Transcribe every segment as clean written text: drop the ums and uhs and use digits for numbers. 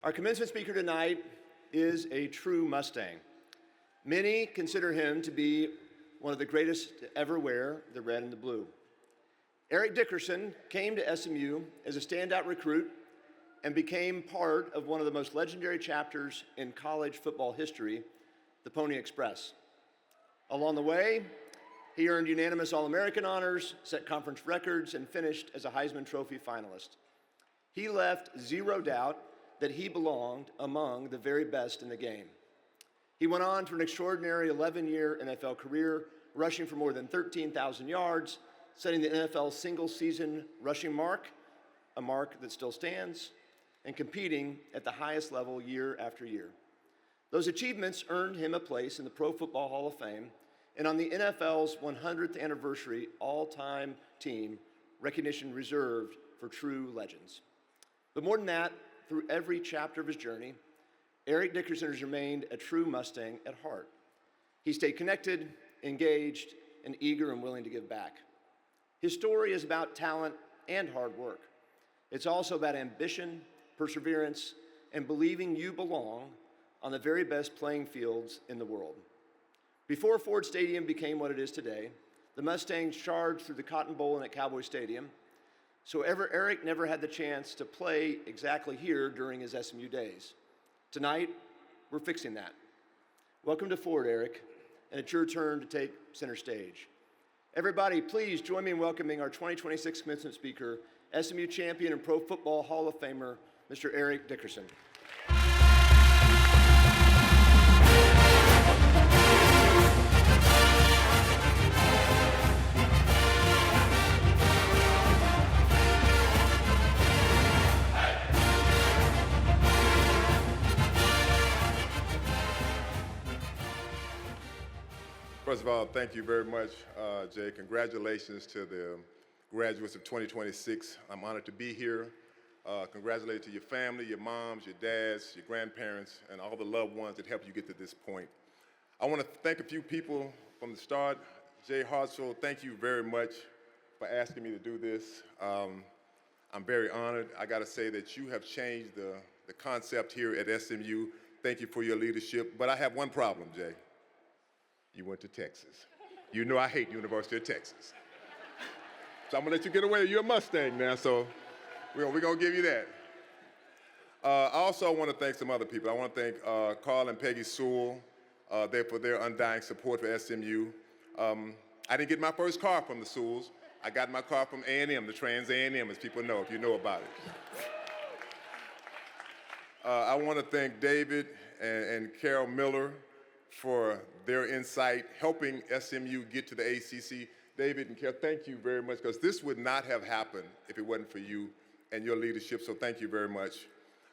Our commencement speaker tonight is a true Mustang. Many consider him to be one of the greatest to ever wear the red and the blue. Eric Dickerson came to SMU as a standout recruit and became part of one of the most legendary chapters in college football history, the Pony Express. Along the way, he earned unanimous All-American honors, set conference records, and finished as a Heisman Trophy finalist. He left zero doubt that he belonged among the very best in the game. He went on for an extraordinary 11-year NFL career, rushing for more than 13,000 yards, setting the NFL single-season rushing mark, a mark that still stands, and competing at the highest level year after year. Those achievements earned him a place in the Pro Football Hall of Fame and on the NFL's 100th anniversary all-time team, recognition reserved for true legends. But more than that, through every chapter of his journey, Eric Dickerson has remained a true Mustang at heart. He stayed connected, engaged, and eager and willing to give back. His story is about talent and hard work. It's also about ambition, perseverance, and believing you belong on the very best playing fields in the world. Before Ford Stadium became what it is today, the Mustangs charged through the Cotton Bowl and at Cowboy Stadium, so Eric never had the chance to play exactly here during his SMU days. Tonight, we're fixing that. Welcome to Ford, Eric, and it's your turn to take center stage. Everybody, please join me in welcoming our 2026 commencement speaker, SMU champion and Pro Football Hall of Famer, Mr. Eric Dickerson. First of all, thank you very much, Jay. Congratulations to the graduates of 2026. I'm honored to be here. Congratulations to your family, your moms, your dads, your grandparents, and all the loved ones that helped you get to this point. I want to thank a few people from the start. Jay Hartsell, thank you very much for asking me to do this. I'm very honored. I got to say that you have changed the concept here at SMU. Thank you for your leadership. But I have one problem, Jay. You went to Texas. You know I hate University of Texas. So I'm gonna let you get away. You're a Mustang now, so we're gonna give you that. I also want to thank some other people. I want to thank Carl and Peggy Sewell for their undying support for SMU. I didn't get my first car from the Sewells. I got my car from A&M, the Trans A&M, as people know, if you know about it. I want to thank David and Carol Miller for their insight, helping SMU get to the ACC. David and Carol, thank you very much, because this would not have happened if it wasn't for you and your leadership, so thank you very much.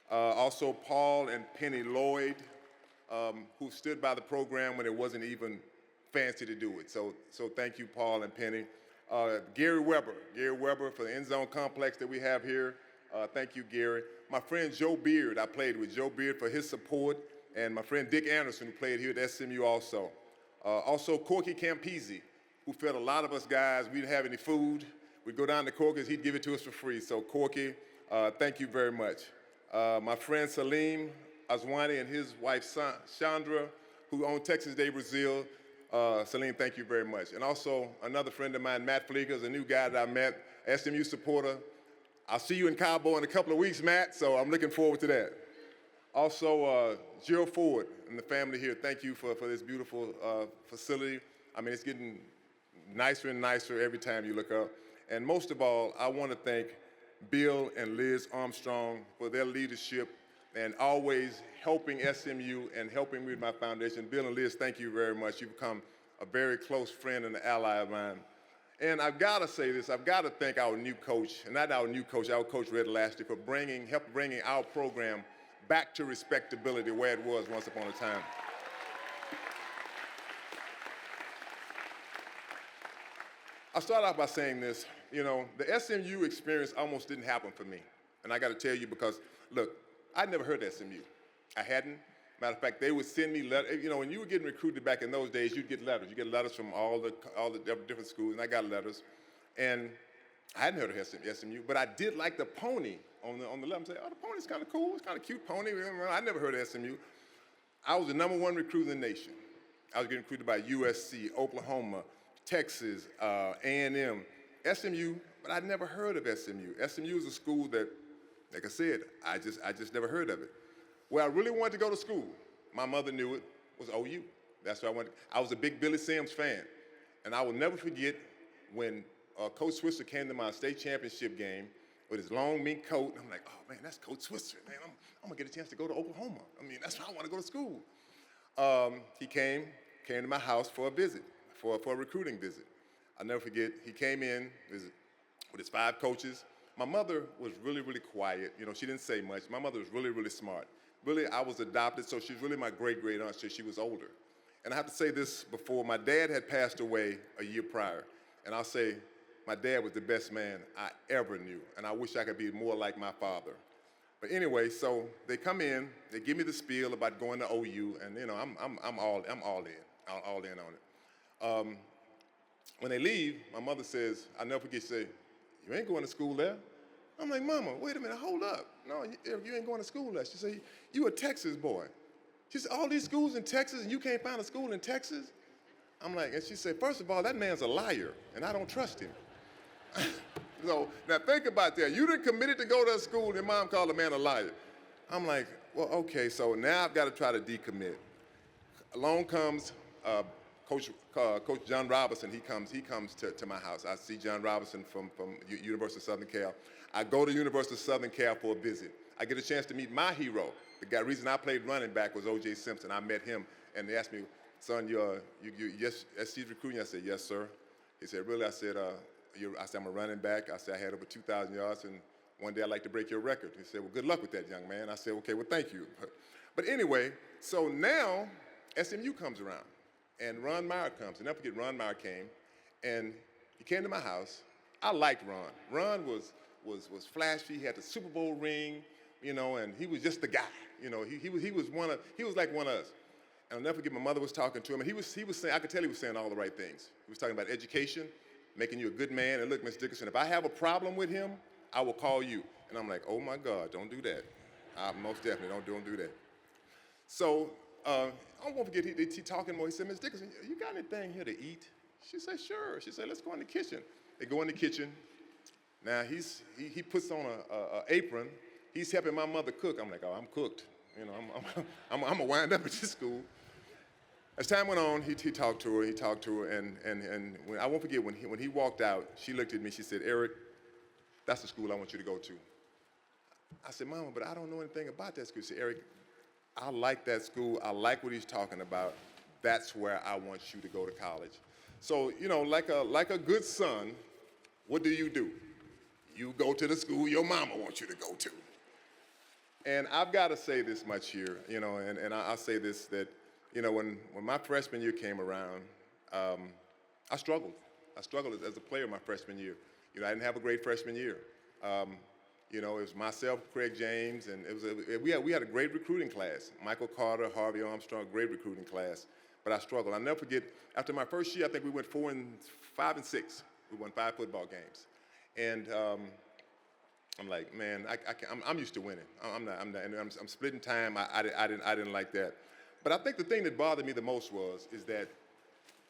Also, Paul and Penny Lloyd, who stood by the program when it wasn't even fancy to do it. So thank you, Paul and Penny. Gary Weber for the end zone complex that we have here. Thank you, Gary. My friend Joe Beard, I played with Joe Beard for his support, and my friend Dick Anderson, who played here at SMU also. Also, Corky Campese, who fed a lot of us guys. We didn't have any food. We'd go down to Corky's, he'd give it to us for free. So Corky, thank you very much. My friend Salim Azwani and his wife Chandra, who own Texas Day Brazil. Salim, thank you very much. And also another friend of mine, Matt Fleeger, is a new guy that I met, SMU supporter. I'll see you in Cabo in a couple of weeks, Matt, so I'm looking forward to that. Also, Gerald Ford and the family here, thank you for this beautiful facility. I mean, it's getting nicer and nicer every time you look up. And most of all, I want to thank Bill and Liz Armstrong for their leadership and always helping SMU and helping me with my foundation. Bill and Liz, thank you very much. You've become a very close friend and an ally of mine. And I've got to say this, I've got to thank our new coach, and not our new coach, our coach Red Lashley, for help bringing our program back to respectability where it was once upon a time. I'll start off by saying this. You know, the SMU experience almost didn't happen for me. And I got to tell you because, look, I'd never heard of SMU. I hadn't. Matter of fact, they would send me letters. You know, when you were getting recruited back in those days, you'd get letters. You get letters from all the different schools, and I got letters. And I hadn't heard of SMU, but I did like the pony on the left. I'm saying, oh, the pony's kind of cool. It's kind of cute pony. I never heard of SMU. I was the #1 recruit in the nation. I was getting recruited by USC, Oklahoma, Texas, A&M, SMU, but I'd never heard of SMU. SMU is a school that, like I said, I just never heard of it. Where I really wanted to go to school, my mother knew it, was OU. That's where I wanted. I was a big Billy Sims fan, and I will never forget when Coach Swisser came to my state championship game with his long mink coat. I'm like, oh man, that's Coach Swisser, man. I'm gonna get a chance to go to Oklahoma. I mean, that's why I want to go to school. He came to my house for a visit, for a recruiting visit. I'll never forget, he came in with his 5 coaches. My mother was really, really quiet. You know, she didn't say much. My mother was really, really smart. Really, I was adopted, so she's really my great-great aunt, so she was older. And I have to say this before, my dad had passed away a year prior, and I'll say my dad was the best man I ever knew, and I wish I could be more like my father. But anyway, so they come in, they give me the spiel about going to OU, and you know, I'm all in on it. When they leave, my mother says, I'll never forget, she said, you ain't going to school there. I'm like, Mama, wait a minute, hold up. No, you ain't going to school there. She said, you a Texas boy. She said, all these schools in Texas and you can't find a school in Texas? I'm like, and she said, first of all, that man's a liar and I don't trust him. So now think about that. You done committed to go to a school and your mom called a man a liar. I'm like, well, okay, so now I've got to try to decommit. Along comes Coach John Robinson. He comes to my house. I see John Robinson from University of Southern Cal. I go to University of Southern Cal for a visit. I get a chance to meet my hero. The reason I played running back was O.J. Simpson. I met him, and they asked me, son, you SC's recruiting? I said, yes, sir. He said, really? I said, I'm a running back. I said, I had over 2,000 yards, and one day I'd like to break your record. He said, well, good luck with that, young man. I said, okay, well, thank you. But anyway, so now SMU comes around, and Ron Meyer comes. And never forget, Ron Meyer came, and he came to my house. I liked Ron. Ron was flashy. He had the Super Bowl ring, you know, and he was just the guy. You know, he was like one of us. And I'll never forget, my mother was talking to him, and he was saying, I could tell he was saying all the right things. He was talking about education, making you a good man. And look, Miss Dickerson, if I have a problem with him, I will call you. And I'm like, oh my God, don't do that. Most definitely don't do that. So I won't forget, he talking more. He said, Miss Dickerson, you got anything here to eat? She said, sure. She said, let's go in the kitchen. They go in the kitchen. Now he puts on an apron. He's helping my mother cook. I'm like, oh, I'm cooked. You know, I'm gonna wind up at this school. As time went on, he talked to her, and I won't forget when he walked out, she looked at me. She said, Eric, that's the school I want you to go to. I said, Mama, but I don't know anything about that school. She said, Eric, I like that school. I like what he's talking about. That's where I want you to go to college. So, you know, like a good son, what do? You go to the school your mama wants you to go to. And I've got to say this much here, you know, and I'll say this, that, you know, when my freshman year came around, I struggled. I struggled as a player my freshman year. You know, I didn't have a great freshman year. You know, it was myself, Craig James, and we had a great recruiting class. Michael Carter, Harvey Armstrong, great recruiting class. But I struggled. I'll never forget, after my first year, I think we went 5 and 6. We won 5 football games. And I'm like, man, I'm used to winning. I'm splitting time. I didn't like that. But I think the thing that bothered me the most is that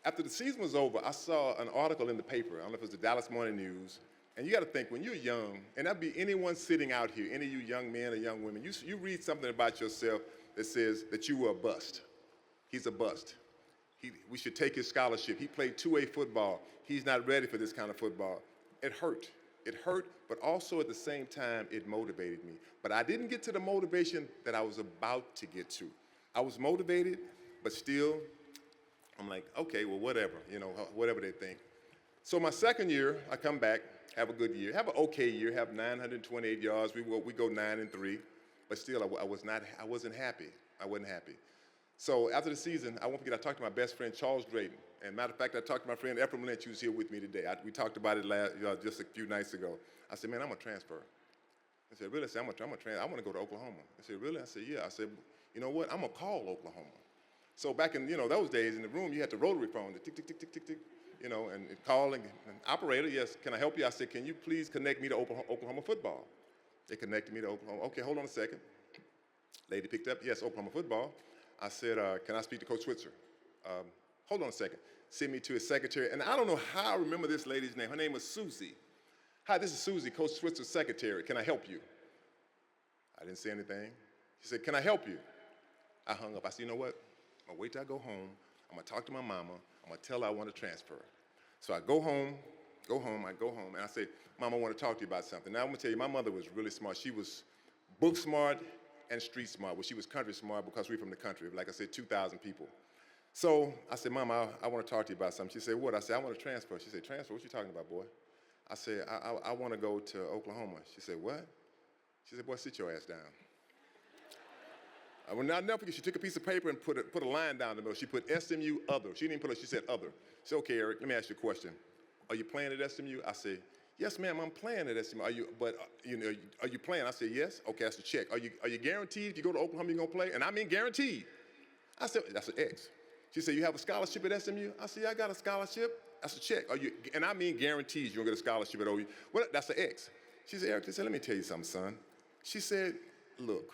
after the season was over, I saw an article in the paper. I don't know if it was the Dallas Morning News. And you got to think, when you're young, and that'd be anyone sitting out here, any of you young men or young women, you read something about yourself that says that you were a bust. He's a bust. We should take his scholarship. He played 2A football. He's not ready for this kind of football. It hurt. It hurt, but also at the same time, it motivated me. But I didn't get to the motivation that I was about to get to. I was motivated, but still, I'm like, okay, well, whatever, you know, whatever they think. So my second year, I come back, have a good year, have an okay year, have 928 yards. We go 9-3, but still, I wasn't happy. I wasn't happy. So after the season, I won't forget, I talked to my best friend, Charles Drayton. And matter of fact, I talked to my friend Ephraim Lynch, who's here with me today. We talked about it just a few nights ago. I said, man, I'm going to transfer. I said, really? I said, I'm going to transfer. I want to go to Oklahoma. I said, really? I said, yeah. I said, you know what? I'm going to call Oklahoma. So back in, you know, those days in the room, you had the rotary phone, the tick, tick, tick, tick, tick, tick, you know, and calling. And operator, yes, can I help you? I said, can you please connect me to Oklahoma football? They connected me to Oklahoma. Okay, hold on a second. Lady picked up, yes, Oklahoma football. I said, can I speak to Coach Switzer? Hold on a second. Sent me to his secretary, and I don't know how I remember this lady's name. Her name was Susie. Hi, this is Susie, Coach Switzer's secretary. Can I help you? I didn't say anything. She said, can I help you? I hung up. I said, you know what? I'm gonna wait till I go home. I'm gonna talk to my mama. I'm gonna tell her I want to transfer. So I go home, and I say, Mama, I want to talk to you about something. Now I'm gonna tell you, my mother was really smart. She was book smart and street smart. Well, she was country smart because we're from the country. Like I said, 2,000 people. So I said, Mama, I want to talk to you about something. She said, what? I said, I want to transfer. She said, transfer? What you talking about, boy? I said, I want to go to Oklahoma. She said, what? She said, boy, sit your ass down. I will not never forget, she took a piece of paper and put a line down the middle. She put SMU other. She didn't put it, she said other. She said, okay, Eric, let me ask you a question. Are you playing at SMU? I said, yes, ma'am, I'm playing at SMU. Are you playing? I said, yes. Okay, that's a check. Are you guaranteed if you go to Oklahoma, you're gonna play? And I mean guaranteed. I said, that's an X. She said, you have a scholarship at SMU? I said, yeah, I got a scholarship. That's a check. And I mean guaranteed you're gonna get a scholarship at OU. Well, that's an X. She said, Eric, let me tell you something, son. She said, look,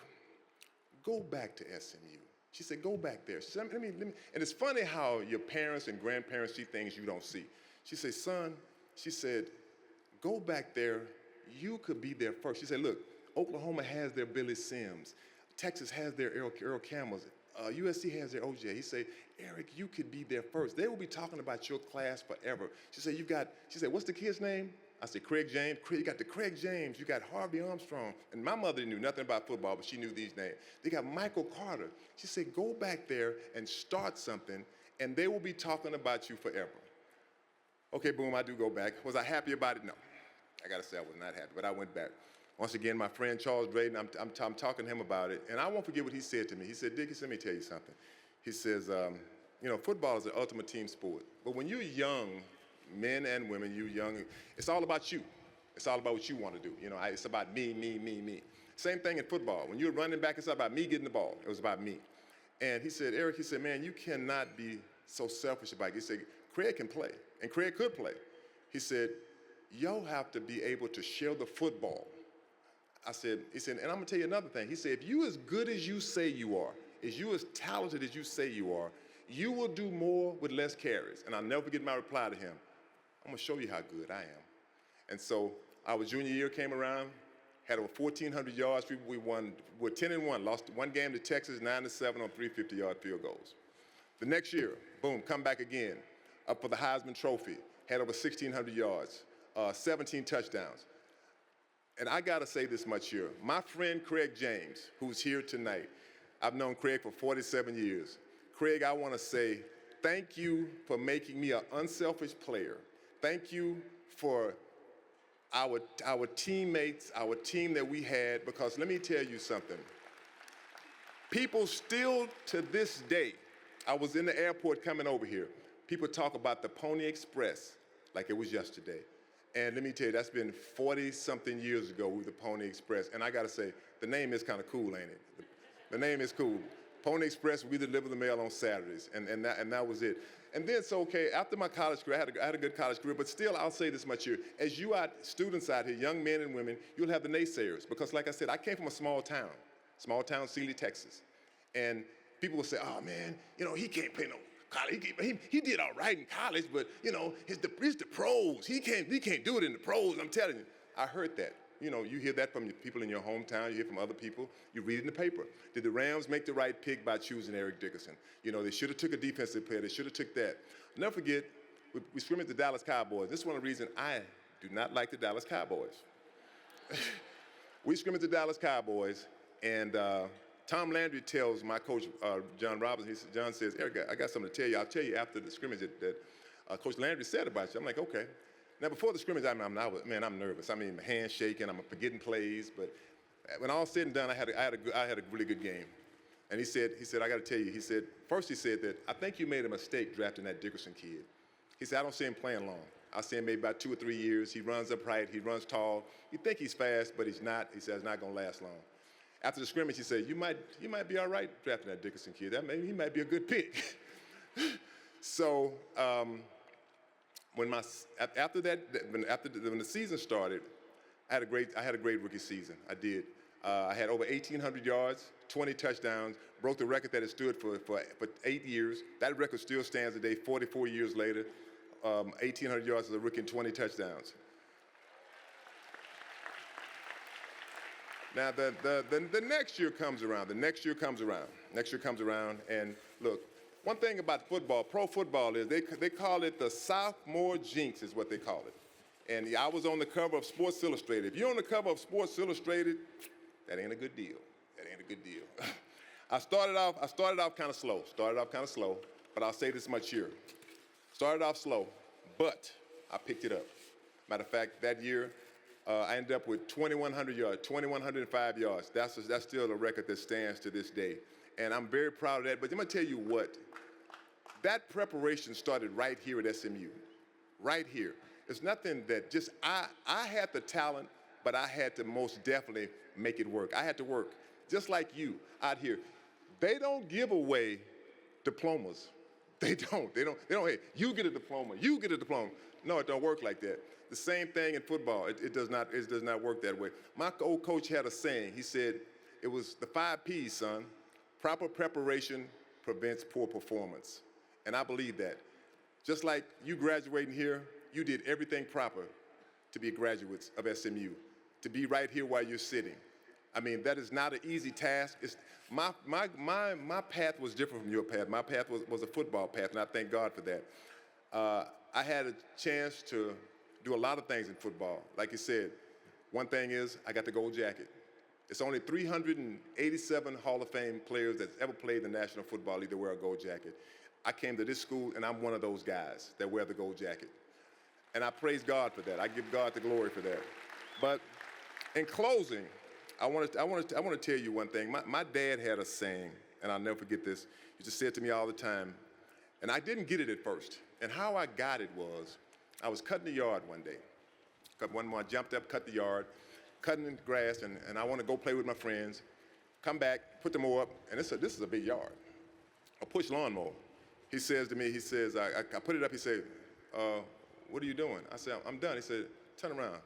go back to SMU. She said, go back there. She said, let me. And it's funny how your parents and grandparents see things you don't see. She said, son, she said, go back there. You could be there first. She said, look, Oklahoma has their Billy Sims. Texas has their Earl Campbells. USC has their OJ. He said, Eric, you could be there first. They will be talking about your class forever. She said, she said, what's the kid's name? I said, Craig James. You got the Craig James. You got Harvey Armstrong. And my mother knew nothing about football, but she knew these names. They got Michael Carter. She said, go back there and start something, and they will be talking about you forever. Okay, boom, I do go back. Was I happy about it? No. I got to say I was not happy, but I went back. Once again, my friend Charles Drayton, I'm talking to him about it, and I won't forget what he said to me. He said, Dickerson, let me tell you something. He says, football is the ultimate team sport, but when you're young, men and women, you young, it's all about you. It's all about what you want to do. It's about me, me, me, me. Same thing in football. When you're running back, it's not about me getting the ball. It was about me. And he said, Eric, he said, man, you cannot be so selfish about it. He said, Craig can play, and Craig could play. He said, y'all have to be able to share the football. He said, and I'm gonna tell you another thing. He said, if you as good as you say you are, as you as talented as you say you are, you will do more with less carries. And I'll never forget my reply to him. I'm gonna show you how good I am. And so our junior year came around, had over 1,400 yards. We won, we're 10-1, lost one game to Texas, 9-7 on 350-yard field goals. The next year, boom, come back again, up for the Heisman Trophy, had over 1,600 yards, 17 touchdowns. And I gotta say this much here. My friend Craig James, who's here tonight, I've known Craig for 47 years. Craig, I wanna say thank you for making me an unselfish player. Thank you for our teammates, our team that we had, because let me tell you something. People still to this day, I was in the airport coming over here, people talk about the Pony Express like it was yesterday. And let me tell you, that's been 40-something years ago with the Pony Express. And I gotta say, the name is kind of cool, ain't it? The name is cool. Pony Express, we deliver the mail on Saturdays, and that was it. And then, so okay, after my college career, I had a good college career, but still, I'll say this much here. As you students out here, young men and women, you'll have the naysayers, because like I said, I came from a small town, Sealy, Texas. And people will say, oh man, he can't play no college. He did all right in college, but it's the pros. He can't do it in the pros. I'm telling you, I heard that. You hear that from people in your hometown. You hear from other people. You read it in the paper. Did the Rams make the right pick by choosing Eric Dickerson? They should have took a defensive player. They should have took that. I'll never forget, we scrimmaged the Dallas Cowboys. This is one of the reasons I do not like the Dallas Cowboys. We scrimmaged the Dallas Cowboys, and Tom Landry tells my coach, John Robinson, John says, Eric, I got something to tell you. I'll tell you after the scrimmage that Coach Landry said about you. I'm like, okay. Now, before the scrimmage, I'm nervous. I mean, my hand's shaking, I'm forgetting plays, but when all said and done, I had a really good game. And he said, I got to tell you, first he said that, I think you made a mistake drafting that Dickerson kid. He said, I don't see him playing long. I see him maybe about 2 or 3 years. He runs upright, he runs tall. You think he's fast, but he's not. He says, it's not going to last long. After the scrimmage, he said, you might be all right drafting that Dickerson kid. He might be a good pick. So, when the season started, I had a great rookie season. I did. I had over 1,800 yards, 20 touchdowns, broke the record that it stood for 8 years. That record still stands today, 44 years later. 1,800 yards as a rookie and 20 touchdowns. Now, the next year comes around. Next year comes around, and look, one thing about football, pro football, is they call it the sophomore jinx, is what they call it. And I was on the cover of Sports Illustrated. If you're on the cover of Sports Illustrated, that ain't a good deal. That ain't a good deal. I started off kind of slow, but I'll say this much here. Started off slow, but I picked it up. Matter of fact, that year, I ended up with 2,100 yards, 2,105 yards. That's still a record that stands to this day. And I'm very proud of that. But I'm going to tell you what, that preparation started right here at SMU, right here. It's nothing that just, I had the talent, but I had to most definitely make it work. I had to work, just like you out here. They don't give away diplomas. They don't, hey, you get a diploma, you get a diploma. No, it don't work like that. The same thing in football. It does not work that way. My old coach had a saying. He said, it was the 5 P's, son. Proper preparation prevents poor performance. And I believe that. Just like you graduating here, you did everything proper to be graduates of SMU, to be right here while you're sitting. I mean, that is not an easy task. My path was different from your path. My path was a football path, and I thank God for that. I had a chance to do a lot of things in football. Like you said, one thing is I got the gold jacket. It's only 387 Hall of Fame players that's ever played in the National Football League that wear a gold jacket. I came to this school, and I'm one of those guys that wear the gold jacket. And I praise God for that. I give God the glory for that. But in closing, I want to tell you one thing. My dad had a saying, and I'll never forget this. He just said it to me all the time, and I didn't get it at first. And how I got it was, I was cutting the yard one day. One morning, I jumped up, cut the yard, cutting the grass, and I want to go play with my friends. Come back, put the mower up, and this is a big yard, a push lawnmower. He says to me, I put it up, he said, what are you doing? I said, I'm done. He said, turn around,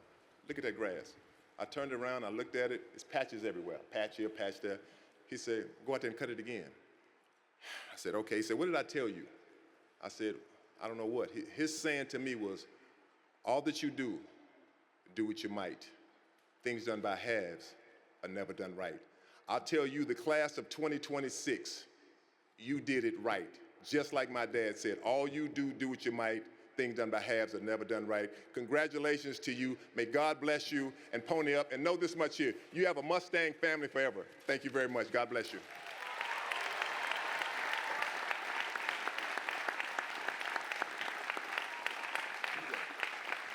look at that grass. I turned around, I looked at it, there's patches everywhere, patch here, patch there. He said, go out there and cut it again. I said, okay. He said, what did I tell you? I said, I don't know what. His saying to me was, all that you do what you might. Things done by halves are never done right. I'll tell you, the class of 2026, you did it right. Just like my dad said, all you do what you might. Things done by halves are never done right. Congratulations to you. May God bless you and pony up. And know this much here, you have a Mustang family forever. Thank you very much. God bless you.